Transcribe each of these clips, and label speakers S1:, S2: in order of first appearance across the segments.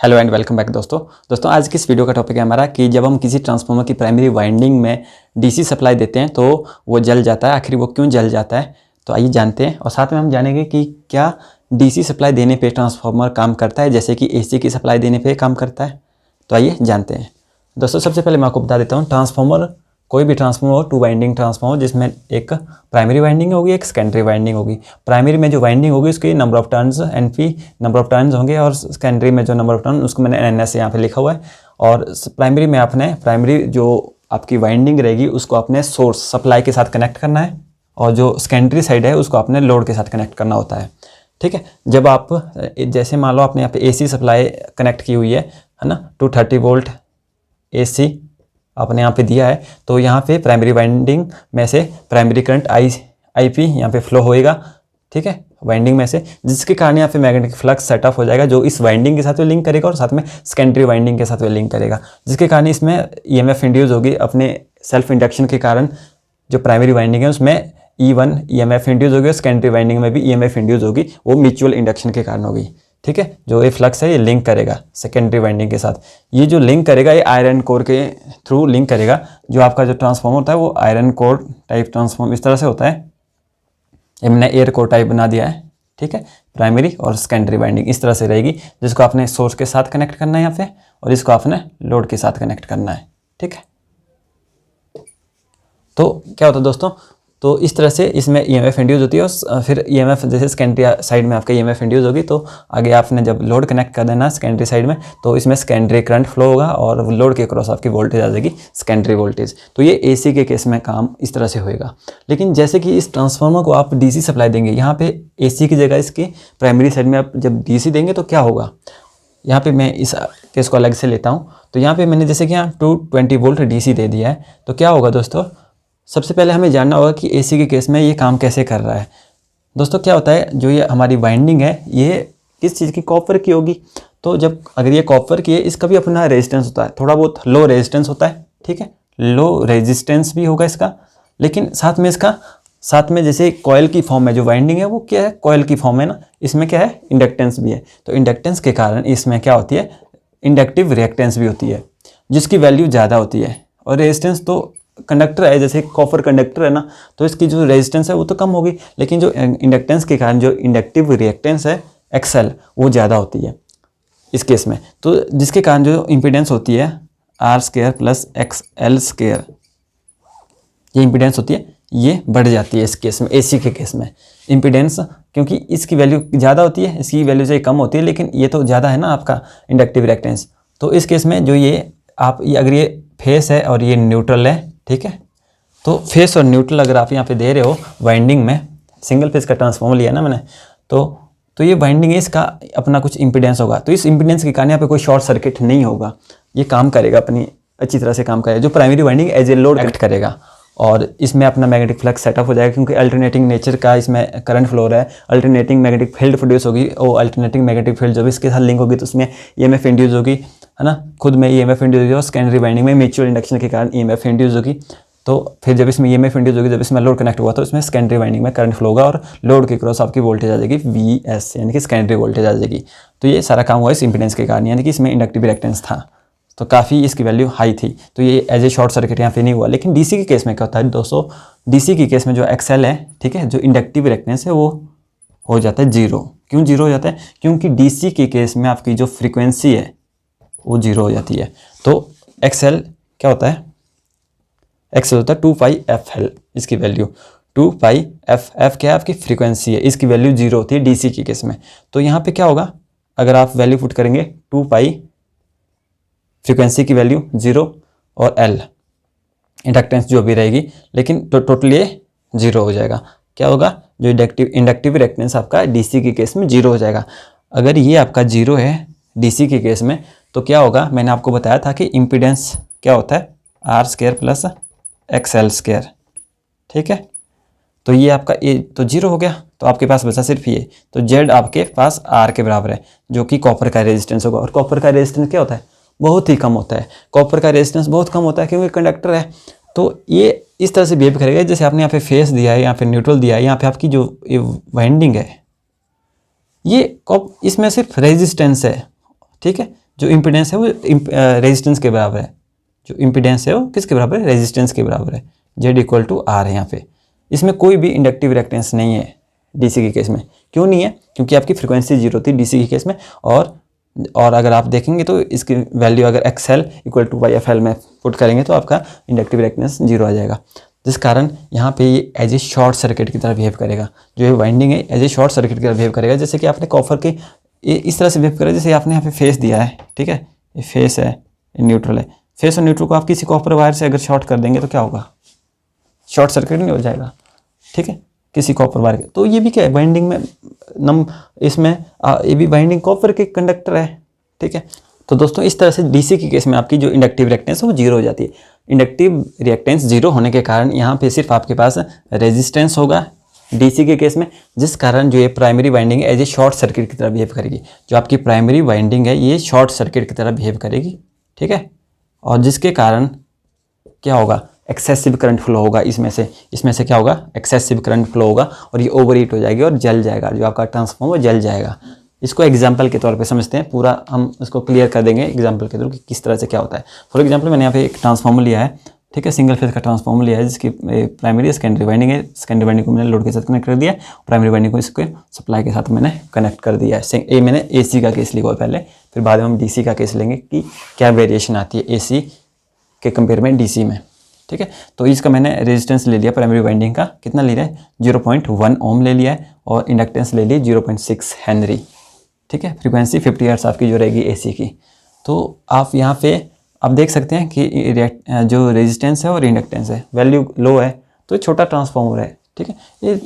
S1: Hello and welcome back दोस्तों आज की इस वीडियो का टॉपिक है हमारा कि जब हम किसी ट्रांसफार्मर की प्राइमरी वाइंडिंग में डीसी सप्लाई देते हैं तो वो जल जाता है। आखिर वो क्यों जल जाता है, तो आइए जानते हैं। और साथ में हम जानेंगे कि क्या डीसी सप्लाई देने पे ट्रांसफार्मर काम करता है जैसे कि एसी की सप्लाई देने पे काम करता है। तो आइए जानते हैं दोस्तों। सबसे पहले मैं आपको बता देता हूँ, ट्रांसफार्मर कोई भी ट्रांसफार्मर हो, टू वाइंडिंग ट्रांसफार्मर जिसमें एक प्राइमरी वाइंडिंग होगी, एक सेकेंडरी वाइंडिंग होगी। प्राइमरी में जो वाइंडिंग होगी उसकी number of turns NP number of turns होंगे, और सेकेंडरी में जो नंबर ऑफ टर्न उसको मैंने एनएस यहाँ पे लिखा हुआ है। और प्राइमरी में आपने प्राइमरी जो आपकी वाइंडिंग रहेगी उसको अपने सोर्स सप्लाई के साथ कनेक्ट करना है, और जो सेकेंडरी साइड है उसको अपने लोड के साथ कनेक्ट करना होता है। ठीक है, जब आप जैसे मान लो आपने यहाँ पे एसी सप्लाई कनेक्ट की हुई है ना, 230 वोल्ट एसी आपने यहाँ पे दिया है, तो यहाँ पे प्राइमरी वाइंडिंग में से प्राइमरी करंट आईपी यहाँ पे फ्लो होएगा। ठीक है, वाइंडिंग में से, जिसके कारण यहाँ पे मैग्नेटिक फ्लक्स सेटअप हो जाएगा जो इस वाइंडिंग के साथ में लिंक करेगा और साथ में सेकेंडरी वाइंडिंग के साथ में लिंक करेगा, जिसके कारण इसमें ईएमएफ इंड्यूस होगी अपने सेल्फ इंडक्शन के कारण। जो प्राइमरी वाइंडिंग है उसमें E1 ईएमएफ इंड्यूस होगी और सेकेंडरी वाइंडिंग में भी ईएमएफ इंड्यूस होगी, वो म्यूचुअल इंडक्शन के कारण होगी। ठीक है, जो ये फ्लक्स है ये लिंक करेगा सेकेंडरी वाइंडिंग के साथ। ये जो लिंक करेगा ये आयरन कोर के थ्रू लिंक करेगा। जो आपका जो ट्रांसफार्मर होता है वो आयरन कोर टाइप ट्रांसफार्मर इस तरह से होता है। ये मैंने एयर कोर टाइप बना दिया है। ठीक है, प्राइमरी और सेकेंडरी वाइंडिंग इस तरह से रहेगी, जिसको आपने सोर्स के साथ कनेक्ट करना है यहाँ पे, और इसको आपने लोड के साथ कनेक्ट करना है। ठीक है, तो क्या होता है दोस्तों, तो इस तरह से इसमें ईएमएफ इंड्यूस होती है, और फिर ईएमएफ जैसे सेकेंडरी साइड में आपका ईएमएफ इंड्यूस होगी, तो आगे आपने जब लोड कनेक्ट कर देना सेकेंडरी साइड में, तो इसमें सेकेंडरी करंट फ्लो होगा और लोड के क्रॉस आपकी वोल्टेज आ जाएगी सेकेंडरी वोल्टेज। तो ये एसी के केस में काम इस तरह से होएगा। लेकिन जैसे कि इस ट्रांसफार्मर को आप डीसी सप्लाई देंगे, यहाँ पे एसी की जगह इसकी प्राइमरी साइड में आप जब डीसी देंगे तो क्या होगा। यहाँ पे मैं इस केस को अलग से लेता हूँ। तो यहाँ पे मैंने जैसे कि यहाँ 220 वोल्ट डीसी दे दिया है, तो क्या होगा दोस्तों, सबसे पहले हमें जानना होगा कि एसी के केस में ये काम कैसे कर रहा है। दोस्तों क्या होता है, जो ये हमारी वाइंडिंग है ये किस चीज़ की, कॉपर की होगी। तो जब अगर ये कॉपर की है, इसका भी अपना रेजिस्टेंस होता है, थोड़ा बहुत लो रेजिस्टेंस होता है। ठीक है, लो रेजिस्टेंस भी होगा इसका, लेकिन साथ में जैसे कॉयल की फॉर्म में जो वाइंडिंग है वो क्या है, कॉयल की फॉर्म है ना, इसमें क्या है, इंडक्टेंस भी है। तो इंडक्टेंस के कारण इसमें क्या होती है, इंडक्टिव रिएक्टेंस भी होती है, जिसकी वैल्यू ज़्यादा होती है। और रेजिस्टेंस तो कंडक्टर है, जैसे कॉपर कंडक्टर है ना, तो इसकी जो रेजिस्टेंस है वो तो कम होगी, लेकिन जो इंडक्टेंस के कारण जो इंडक्टिव रिएक्टेंस है एक्सएल वो ज़्यादा होती है इस केस में। तो जिसके कारण जो इम्पीडेंस होती है R² प्लस XL², ये इम्पीडेंस होती है, ये बढ़ जाती है इस केस में, एसी के केस में इम्पीडेंस, क्योंकि इसकी वैल्यू ज़्यादा होती है, इसकी वैल्यू से कम होती है, लेकिन ये तो ज़्यादा है ना आपका इंडक्टिव रिएक्टेंस। तो इस केस में जो ये अगर ये फेस है और ये न्यूट्रल है, ठीक है, तो फेस और न्यूट्रल अगर आप यहाँ पे दे रहे हो वाइंडिंग में, सिंगल फेस का ट्रांसफार्मर लिया ना मैंने, तो ये वाइंडिंग है, इसका अपना कुछ इंपीडेंस होगा। तो इस इंपीडेंस के कारण यहाँ पे कोई शॉर्ट सर्किट नहीं होगा, ये काम करेगा, अपनी अच्छी तरह से काम करेगा। जो primary winding as a load act करेगा, और इसमें अपना मैग्नेटिक फ्लक्स सेटअप हो जाएगा, क्योंकि अल्टरनेटिंग नेचर का इसमें करंट फ्लो रहा है। अल्टरनेटिंग मैग्नेटिक फील्ड प्रोड्यूस होगी, और अल्टरनेटिंग मैग्नेटिक फील्ड जब इसके साथ लिंक होगी तो उसमें ईएमएफ इंड्यूस होगी, है ना, खुद में ईएमएफ इंड्यूस होगी, और सेकेंडरी वाइंडिंग में म्यूचुअल इंडक्शन के कारण ईएमएफ इंड्यूस होगी। तो फिर जब इसमें ईएमएफ इंड्यूस होगी, जब इसमें लोड कनेक्ट हुआ तो इसमें सेकेंडरी वाइंडिंग में करंट फ्लो होगा, और लोड के क्रॉस आपकी वोल्टेज आ जाएगी VS, यानी कि सेकेंडरी वोल्टेज आ जाएगी। तो ये सारा काम हुआ इस इंपीडेंस के कारण, यानी कि इसमें इंडक्टिव रिएक्टेंस था, तो काफ़ी इसकी वैल्यू हाई थी, तो ये एज ए शॉर्ट सर्किट यहाँ पे नहीं हुआ। लेकिन डीसी के केस में क्या होता है दोस्तों, डीसी के केस में जो एक्सएल है, ठीक है, जो इंडक्टिव रिएक्टेंस है वो हो जाता है जीरो। क्यों जीरो हो जाता है, क्योंकि डीसी के केस में आपकी जो फ्रीक्वेंसी है वो जीरो हो जाती है। तो एक्सएल क्या होता है, एक्सएल होता है 2πfl, इसकी वैल्यू 2πf क्या है, आपकी फ्रीक्वेंसी है, इसकी वैल्यू जीरो होती है डीसी के केस में। तो यहाँ पे क्या होगा, अगर आप वैल्यू पुट करेंगे 2π फ्रीक्वेंसी की वैल्यू जीरो, और L इंडक्टेंस जो भी रहेगी, लेकिन तो टोटल ये जीरो हो जाएगा। क्या होगा, जो इंडक्टिव रिएक्टेंस आपका डीसी के केस में जीरो हो जाएगा। अगर ये आपका जीरो है डीसी के केस में, तो क्या होगा, मैंने आपको बताया था कि इम्पीडेंस क्या होता है, R² प्लस XL²। ठीक है, तो ये आपका ये तो जीरो हो गया, तो आपके पास बचा सिर्फ ये, तो Z आपके पास R के बराबर है, जो कि कॉपर का रेजिस्टेंस होगा। और कॉपर का रेजिस्टेंस क्या होता है, बहुत ही कम होता है, कॉपर का रेजिस्टेंस बहुत कम होता है, क्योंकि कंडक्टर है। तो ये इस तरह से बिहेव करेगा, जैसे आपने यहाँ पे फेस दिया है, यहाँ पे न्यूट्रल दिया है, यहाँ पे आपकी जो ये वाइंडिंग है, ये इसमें सिर्फ रेजिस्टेंस है, ठीक है, जो इम्पीडेंस है वो रेजिस्टेंस के बराबर है। जो इम्पीडेंस है वो किसके बराबर है? रेजिस्टेंस के बराबर है। Z इक्वल टू R है यहाँ पे। इसमें कोई भी इंडक्टिव रिएक्टेंस नहीं है डीसी के केस में। क्यों नहीं है? क्योंकि आपकी फ्रीक्वेंसी 0 थी डीसी के केस में, और अगर आप देखेंगे तो इसकी वैल्यू अगर XL इक्वल टू YFL में पुट करेंगे तो आपका इंडक्टिव रिएक्टेंस 0 आ जाएगा, जिस कारण यहाँ पे ये एज ए शॉर्ट सर्किट की तरह बिहेव करेगा। जो ये वाइंडिंग है एज ए शॉर्ट सर्किट की तरह बिहेव करेगा। जैसे कि आपने कॉपर के ये इस तरह से बिहेव करेगा, जैसे आपने यहाँ पे फेस दिया है, ठीक है, ये फेस है, ये न्यूट्रल है। फेस और न्यूट्रल को आप किसी कॉपर वायर से अगर शॉर्ट कर देंगे तो क्या होगा? शॉर्ट सर्किट नहीं हो जाएगा, ठीक है, किसी कॉपर वायर के। तो ये भी क्या है, बाइंडिंग में इसमें ये भी बाइंडिंग कॉपर के कंडक्टर है, ठीक है। तो दोस्तों इस तरह से डीसी के केस में आपकी जो इंडक्टिव रिएक्टेंस है वो 0 हो जाती है। इंडक्टिव रिएक्टेंस 0 होने के कारण यहाँ पे सिर्फ आपके पास रेजिस्टेंस होगा डीसी के केस में, जिस कारण जो ये प्राइमरी वाइंडिंग है एज ए शॉर्ट सर्किट की तरह बिहेव करेगी। जो आपकी प्राइमरी वाइंडिंग है ये शॉर्ट सर्किट की तरह बिहेव करेगी, ठीक है, और जिसके कारण क्या होगा? एक्सेसिव करंट फ्लो होगा इसमें से क्या होगा? एक्सेसिव करंट फ्लो होगा और ये ओवरहीट हो जाएगी और जल जाएगा। जो आपका ट्रांसफॉर्मर जल जाएगा। इसको एग्जाम्पल के तौर पे समझते हैं, पूरा हम इसको क्लियर कर देंगे एग्जाम्पल के थ्रू कि किस तरह से क्या होता है। फॉर एग्जाम्पल मैंने यहाँ पे एक ट्रांसफॉर्मर लिया है, ठीक है, सिंगल फेज का ट्रांसफॉर्मर लिया है जिसकी प्राइमरी सेकेंडरी वाइंडिंग है। सेकेंडरी वाइंडिंग को मैंने लोड के साथ कनेक्ट कर दिया, प्राइमरी वाइंडिंग को इसके सप्लाई के साथ मैंने कनेक्ट कर दिया है। ये मैंने AC का केस लिया पहले, फिर बाद में हम DC का केस लेंगे कि क्या वेरिएशन आती है AC के कंपेयर में DC में, ठीक है। तो इसका मैंने रेजिस्टेंस ले लिया प्राइमरी वाइंडिंग का, कितना ले लिया है? 0.1 ओम ले लिया है, और इंडक्टेंस ले ली 0.6 हेनरी, ठीक है। फ्रीक्वेंसी 50 हर्ट्ज आपकी जो रहेगी AC की। तो आप यहाँ पे आप देख सकते हैं कि जो रेजिस्टेंस है और इंडक्टेंस है वैल्यू लो है, तो छोटा ट्रांसफॉर्मर है, ठीक है। ये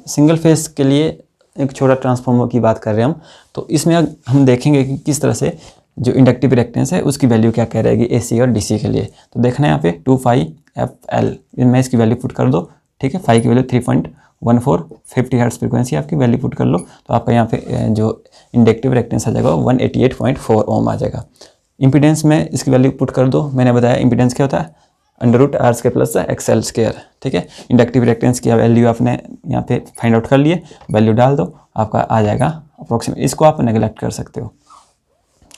S1: सिंगल फेस के लिए एक छोटा ट्रांसफॉर्मर की बात कर रहे हैं हम। तो इसमें हम देखेंगे कि किस तरह से जो इंडक्टिव रिएक्टेंस है उसकी वैल्यू क्या कह रहेगी AC और DC के लिए। तो देखना है यहाँ पे 2πfL, मैं इसकी वैल्यू पुट कर दो, ठीक है। फाई की वैल्यू 3.14, 50 हर्ट्ज फ्रीक्वेंसी आपकी वैल्यू पुट कर लो, तो आपका यहाँ पे जो इंडक्टिव रिएक्टेंस आ जाएगा 188.4 ओम आ जाएगा। इंपीडेंस में इसकी वैल्यू पुट कर दो, मैंने बताया इंपीडेंस क्या होता है? √R² प्लस XL², ठीक है। इंडक्टिव रिएक्टेंस की वैल्यू आपने यहाँ पे फाइंड आउट कर लिए, वैल्यू डाल दो, आपका आ जाएगा अप्रोक्सीमेट। इसको आप नेगलेक्ट कर सकते हो।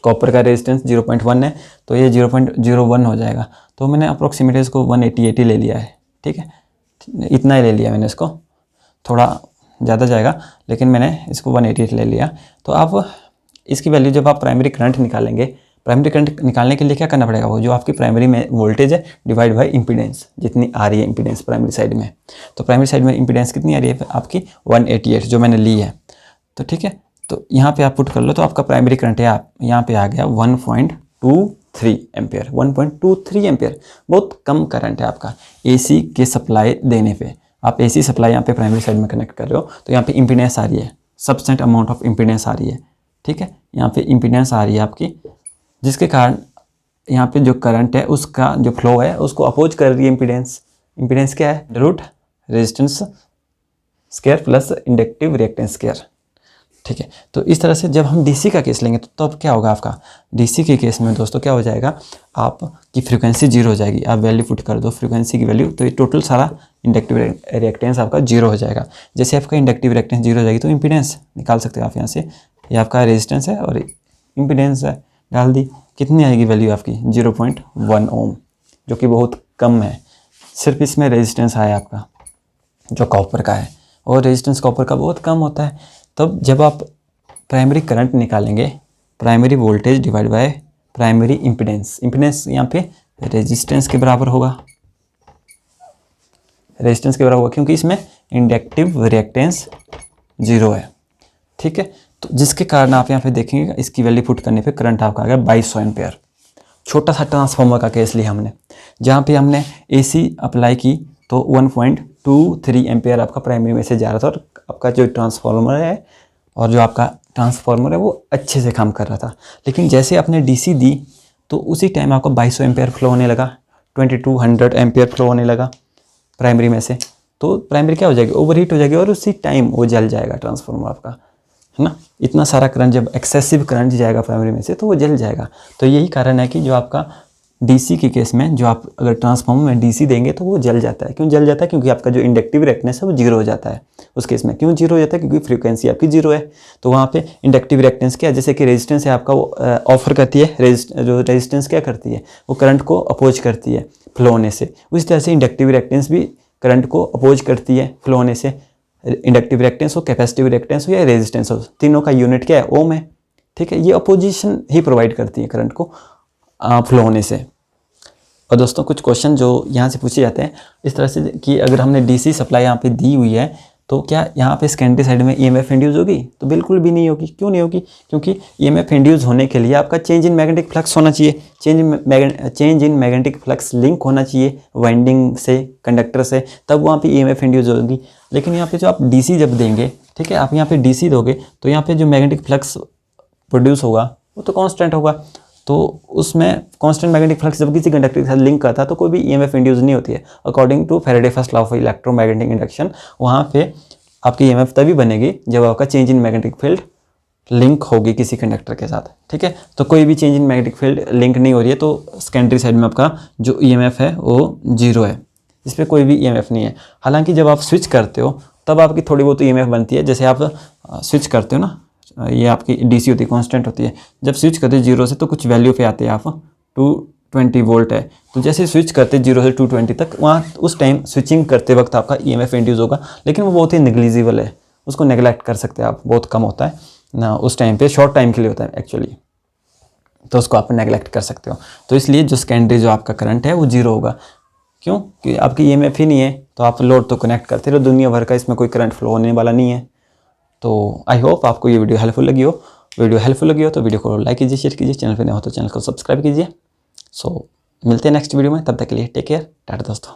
S1: कॉपर का रेजिस्टेंस 0.1 है तो ये 0.01 हो जाएगा, तो मैंने अप्रोक्सीमेट इसको 180 ले लिया है, ठीक है, इतना ही ले लिया मैंने। इसको थोड़ा ज़्यादा जाएगा लेकिन मैंने इसको 180 ले लिया। तो आप इसकी वैल्यू जब आप प्राइमरी करंट निकालेंगे, प्राइमरी करंट निकालने के लिए क्या करना पड़ेगा? वो जो आपकी प्राइमरी में वोल्टेज है डिवाइड बाई इंपीडेंस, जितनी आ रही है इंपीडेंस प्राइमरी साइड में। तो प्राइमरी साइड में इंपीडेंस कितनी आ रही है आपकी? 188 जो मैंने ली है, तो ठीक है। तो यहाँ पे आप पुट कर लो, तो आपका प्राइमरी करंट है आप यहाँ पे आ गया 1.23 एम्पेयर। 1.23 एम्पेयर बहुत कम करंट है आपका AC के सप्लाई देने पे। आप AC सप्लाई यहाँ पे प्राइमरी साइड में कनेक्ट कर रहे हो, तो यहाँ पे इंपीडेंस आ रही है, सब्सटेंट अमाउंट ऑफ इंपीडेंस आ रही है, ठीक है। यहाँ पे इंपीडेंस आ रही है आपकी, जिसके कारण यहाँ पे जो करंट है उसका जो फ्लो है उसको अपोज कर रही है इंपीडेंस। इंपीडेंस क्या है? Root resistance square plus inductive reactance square, ठीक है। तो इस तरह से जब हम DC का केस लेंगे तो तब क्या होगा आपका? DC के केस में दोस्तों क्या हो जाएगा? आपकी फ्रीक्वेंसी 0 हो जाएगी। आप वैल्यू पुट कर दो फ्रीक्वेंसी की वैल्यू, तो ये टोटल सारा इंडक्टिव रिएक्टेंस आपका 0 हो जाएगा। जैसे आपका इंडक्टिव रिएक्टेंस 0 हो जाएगी तो इंपीडेंस निकाल सकते हो आप यहाँ से। ये आपका रेजिस्टेंस है और इंपीडेंस है, डाल दी, कितनी आएगी वैल्यू आपकी? 0.1 ओम, जो कि बहुत कम है। सिर्फ इसमें रेजिस्टेंस आया आपका जो कॉपर का है, और रेजिस्टेंस कॉपर का बहुत कम होता है। तब जब आप प्राइमरी करंट निकालेंगे, primary voltage divide by primary impedance, impedance यहाँ पे रेजिस्टेंस के बराबर होगा, रेजिस्टेंस के बराबर होगा, क्योंकि इसमें इंडक्टिव रिएक्टेंस 0 है, ठीक है। तो जिसके कारण आप यहाँ पे देखेंगे इसकी वैल्यू पुट करने पे करंट आपका आ गया 2200 एम्पेयर। छोटा सा ट्रांसफार्मर का केस लिया हमने, जहाँ पे हमने AC अप्लाई की तो 1.23 एम्पेयर आपका प्राइमरी में से जा रहा था, और आपका जो ट्रांसफार्मर है और जो आपका ट्रांसफार्मर है वो अच्छे से काम कर रहा था। लेकिन जैसे आपने DC दी तो उसी टाइम आपको 2200 एम्पेयर फ्लो होने लगा, 2200 एम्पेयर फ्लो होने लगा प्राइमरी में से। तो प्राइमरी क्या हो जाएगी? ओवरहीट हो जाएगी, और उसी टाइम वो जल जाएगा ट्रांसफार्मर आपका, है ना। इतना सारा करंट, जब एक्सेसिव करंट जाएगा प्राइमरी में से तो वो जल जाएगा। तो यही कारण है कि जो आपका डीसी के केस में जो आप अगर ट्रांसफार्मर में डीसी देंगे तो वो जल जाता है। क्यों जल जाता है? क्योंकि आपका जो इंडक्टिव रिएक्टेंस है वो जीरो हो जाता है उस केस में। क्यों जीरो हो जाता है? क्योंकि फ्रीक्वेंसी आपकी जीरो है। तो वहाँ पे इंडक्टिव रिएक्टेंस क्या है, जैसे कि रेजिस्टेंस है आपका, वो ऑफर करती है, जो रेजिस्टेंस क्या करती है, वो करंट को अपोज करती है फ्लो होने से। उसी तरह से इंडक्टिव रिएक्टेंस भी करंट को अपोज करती है फ्लो होने से। इंडक्टिव रिएक्टेंस हो, कैपेसिटिव रिएक्टेंस हो या रेजिस्टेंस हो, तीनों का यूनिट क्या है? ओम है। ठीक है, ये अपोजिशन ही प्रोवाइड करती है करंट को फ्लो होने से। और दोस्तों कुछ क्वेश्चन जो यहाँ से पूछे जाते हैं इस तरह से कि अगर हमने डीसी सप्लाई यहाँ पे दी हुई है तो क्या यहाँ पे सेकेंडरी साइड में ईएमएफ इंड्यूस होगी? तो बिल्कुल भी नहीं होगी। क्यों नहीं होगी? क्योंकि ईएमएफ इंड्यूस होने के लिए आपका चेंज इन मैग्नेटिक फ्लक्स होना चाहिए, change in magnetic flux link होना चाहिए वाइंडिंग से, कंडक्टर से, तब वहाँ पे ईएमएफ इंड्यूस होगी। लेकिन यहाँ पे जो आप डीसी जब देंगे, ठीक है, आप यहाँ पे डीसी दोगे तो यहाँ पे जो मैग्नेटिक फ्लक्स प्रोड्यूस होगा वो तो कांस्टेंट होगा। तो उसमें कांस्टेंट मैग्नेटिक फ्लक्स जब किसी कंडक्टर के साथ लिंक करता है तो कोई भी ईएमएफ इंड्यूस नहीं होती है। According to Faraday first law of electromagnetic induction, वहाँ पे आपकी ईएमएफ तभी बनेगी जब आपका change in magnetic field link होगी किसी कंडक्टर के साथ। ठीक है, तो कोई भी change in magnetic field link नहीं हो रही है तो सेकेंडरी साइड में आपका जो ईएमएफ है वो जीरो है, इस पर कोई भी ईएमएफ नहीं है। हालांकि जब आप स्विच करते हो तब आपकी थोड़ी बहुत ईएमएफ बनती है। जैसे आप स्विच करते हो ना, ये आपकी डीसी होती है, कांस्टेंट होती है। जब स्विच करते हैं जीरो से तो कुछ वैल्यू पे आते हैं आप, 220 वोल्ट है, तो जैसे स्विच करते हैं जीरो से 220 तक, वहाँ उस टाइम स्विचिंग करते वक्त आपका ईएमएफ इंड्यूस होगा, लेकिन वो बहुत ही नेग्लिजिबल है, उसको नेगलेक्ट कर सकते हैं आप, बहुत कम होता है ना उस टाइम पे, शॉर्ट टाइम के लिए होता है एक्चुअली, तो उसको आप नेगलेक्ट कर सकते हो। तो इसलिए जो सेकेंडरी जो आपका करंट है वो जीरो होगा। क्यों? कि आपकी ईएमएफ ही नहीं है, तो आप लोड तो कनेक्ट करते रहो दुनिया भर का, इसमें कोई करंट फ्लो होने वाला नहीं है। तो आई होप आपको ये वीडियो हेल्पफुल लगी हो। वीडियो हेल्पफुल लगी हो तो वीडियो को लाइक कीजिए, शेयर कीजिए, चैनल पे नए हो तो चैनल को सब्सक्राइब कीजिए। सो मिलते हैं नेक्स्ट वीडियो में, तब तक के लिए टेक केयर, टाटा दोस्तों।